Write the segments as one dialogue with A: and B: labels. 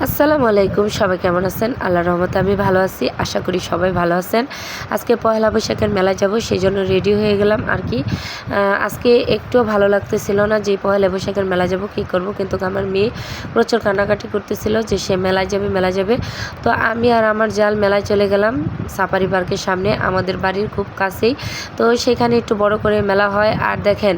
A: আসসালামু আলাইকুম, সবাই কেমন আছেন? আল্লাহর রহমতে আমি ভালো আছি। আশা করি সবাই ভালো আছেন। আজকে পয়লা বৈশাখের মেলায় যাব, সেই জন্য রেডি হয়ে গেলাম আর কি। আজকে একটুও ভালো লাগতেছিল না যে পয়লা বৈশাখের মেলা যাব, কী করব। কিন্তু আমার মেয়ে প্রচুর কান্নাকাটি করতেছিল যে সে মেলায় যাবে। তো আমি আর আমার জাল মেলায় চলে গেলাম সাফারি পার্কের সামনে, আমাদের বাড়ির খুব কাছেই। তো সেখানে একটু বড় করে মেলা হয়। আর দেখেন,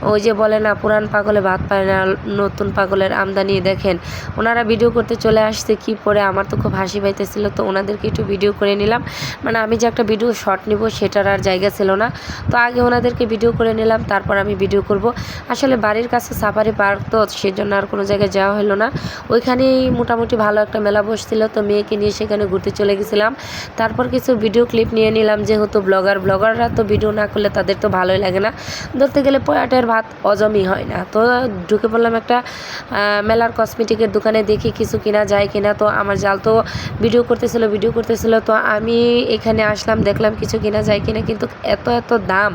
A: ওই যে বলে না, পুরান পাগলে ভাত পায় না, নতুন পাগলের আমদানি। দেখেন ওনারা ভিডিও করতে চলে আসছে কি পরে, আমার তো খুব হাসি পাইতেছিল। তো ওনাদেরকে একটু ভিডিও করে নিলাম, মানে আমি যে একটা ভিডিও শর্ট নিব সেটার আর জায়গা ছিল না। তো আগে ওনাদেরকে ভিডিও করে নিলাম, তারপর আমি ভিডিও করব। আসলে বাড়ির কাছে সাফারি পার্ক, তো সেজন্য আর কোনো জায়গায় যাওয়া হলো না। ওইখানেই মোটামুটি ভালো একটা মেলা বসছিল, তো মেয়েকে নিয়ে সেখানে ঘুরতে চলে গেছিলাম। তারপর কিছু ভিডিও ক্লিপ নিয়ে নিলাম, যেহেতু ব্লগাররা তো ভিডিও না করলে তাদের তো ভালোই লাগে না। ধরতে গেলে পয়াটের ভাত হজমই হয় না। তো ঢুকে পড়লাম একটা মেলার কসমেটিকের দোকানে, দেখি কিছু কিনা যায় কিনা। তো আমার জাল তো ভিডিও করতেছিল। তো আমি এখানে আসলাম, দেখলাম কিছু কিনা যায় কিনা। কিন্তু এত দাম,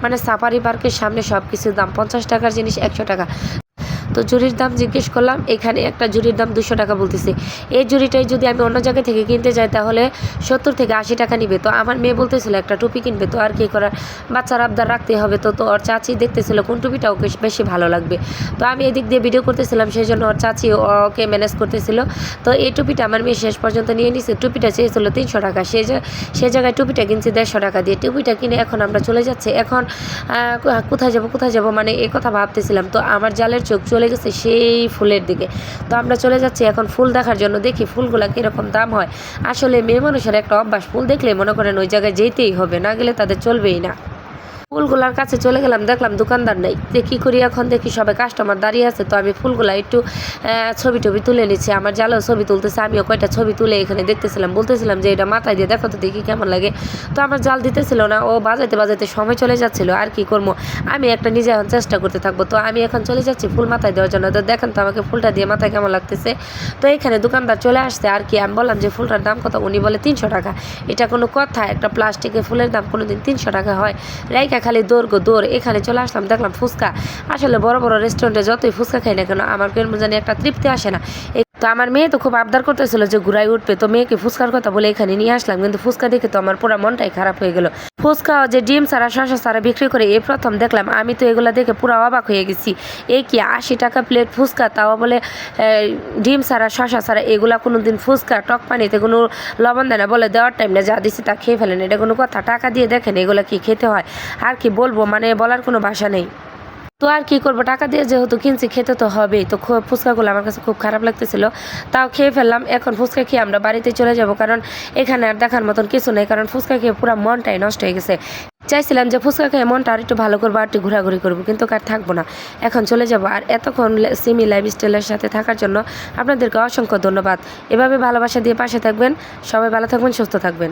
A: মানে সাফারি পার্কের সামনে সব কিছুর দাম। 50 টাকার জিনিস 100 টাকা। তো জুড়ির দাম জিজ্ঞেস করলাম, এখানে একটা জুড়ির দাম 200 টাকা বলতেছে। এই জুড়িটাই যদি আমি অন্য জায়গা থেকে কিনতে যাই তাহলে 70 থেকে 80 টাকা নিবে। তো আমার মেয়ে বলতেছিল একটা টুপি কিনবে, তো আর কী করার, বাচ্চার আবদার রাখতে হবে। তো ওর চাচি দেখতেছিল কোন টুপিটা ওকে বেশি ভালো লাগবে। তো আমি এদিক দিয়ে ভিডিও করতেছিলাম, সেই জন্য ওর চাচি ওকে ম্যানেজ করতেছিল। তো এই টুপিটা আমার মেয়ে শেষ পর্যন্ত নিয়ে নিছে। টুপিটা চেয়েছিল 300 টাকা, সে জায়গায় টুপিটা কিনছি 150 টাকা দিয়ে। টুপিটা কিনে এখন আমরা চলে যাচ্ছি। এখন কোথায় যাব, মানে এই কথা ভাবতেছিলাম। তো আমার জালের চোখ চলে গেছে সেই ফুলের দিকে। তো আমরা চলে যাচ্ছি এখন ফুল দেখার জন্য, দেখি ফুলগুলা কীরকম দাম হয়। আসলে মেয়ে মানুষের একটা অভ্যাস, ফুল দেখলে মনে করেন ওই জায়গায় যেতেই হবে, না গেলে তাদের চলবেই না। ফুলগুলার কাছে চলে গেলাম, দেখলাম দোকানদার নেই। যে কী করি এখন, দেখি সবাই কাস্টমার দাঁড়িয়ে আছে। তো আমি ফুলগুলা একটু ছবি টবি তুলে নিচ্ছি, আমার জালও ছবি তুলতেছে, আমিও কয়টা ছবি তুলে এখানে দেখতেছিলাম। বলতেছিলাম যে এটা মাথায় দিয়ে দেখো তো দেখি কেমন লাগে। তো আমার জাল দিতেছিল না, ও বাজাইতে সময় চলে যাচ্ছিলো। আর কি করবো, আমি একটা নিজে এখন চেষ্টা করতে থাকবো। তো আমি এখন চলে যাচ্ছি ফুল মাথায় দেওয়ার জন্য। তো দেখেন তো আমাকে ফুলটা দিয়ে মাথায় কেমন লাগতেছে। তো এখানে দোকানদার চলে আসছে আর কি। আমি বললাম যে ফুলটার দাম কত, উনি বলে 300 টাকা। এটা কোনো কথা, একটা প্লাস্টিকের ফুলের দাম কোনোদিন 300 টাকা হয়? রাইকা খালি দৌড়। এখানে চলে আসলাম, দেখলাম ফুচকা। আসলে বড় রেস্টুরেন্টে যতই ফুচকা খাই না কেন, আমার কেন জানি একটা তৃপ্তি আসে না। তো আমার মেয়ে তো খুব আবদার করতেছিল যে ঘুরাই উঠবে। তো মেয়েকে ফুচকার কথা বলে এখানে নিয়ে আসলাম, কিন্তু ফুচকা দেখে তো আমার পুরো মনটাই খারাপ হয়ে গেল। ফুচকা যে ডিম ছাড়া শসা ছাড়া বিক্রি করে, এই প্রথম দেখলাম। আমি তো এগুলো দেখে পুরো অবাক হয়ে গেছি। এই কি 80 টাকা প্লেট ফুচকা, তাও বলে ডিম ছাড়া শসা ছাড়া। এগুলা কোনো দিন ফুচকা টক পানিতে কোনো লবণ দেয় না, বলে দেওয়ার টাইম না, যা দিচ্ছি তা খেয়ে ফেলেন। এটা কোনো কথা? টাকা দিয়ে দেখেন এগুলো কি খেতে হয়। আর কি বলবো, মানে বলার কোনো ভাষা নেই। তো আর কি করবো, টাকা দিয়ে যেহেতু কিনছি, খেতে তো হবেই। তো ফুচকাগুলো আমার কাছে খুব খারাপ লাগতেছিল, তাও খেয়ে ফেললাম। এখন ফুচকা খেয়ে আমরা বাড়িতে চলে যাব, কারণ এখানে আর দেখার মতন কিছু নেই। কারণ ফুচকা খেয়ে পুরো মনটাই নষ্ট হয়ে গেছে। চাইছিলাম যে ফুচকা খেয়ে মনটা আর একটু ভালো করবো, আর একটু ঘোরাঘুরি করবো, কিন্তু আর থাকবো না, এখন চলে যাব। আর এতক্ষণ সিমি লাইফস্টাইলের সাথে থাকার জন্য আপনাদেরকে অসংখ্য ধন্যবাদ। এভাবে ভালোবাসা দিয়ে পাশে থাকবেন। সবাই ভালো থাকবেন, সুস্থ থাকবেন।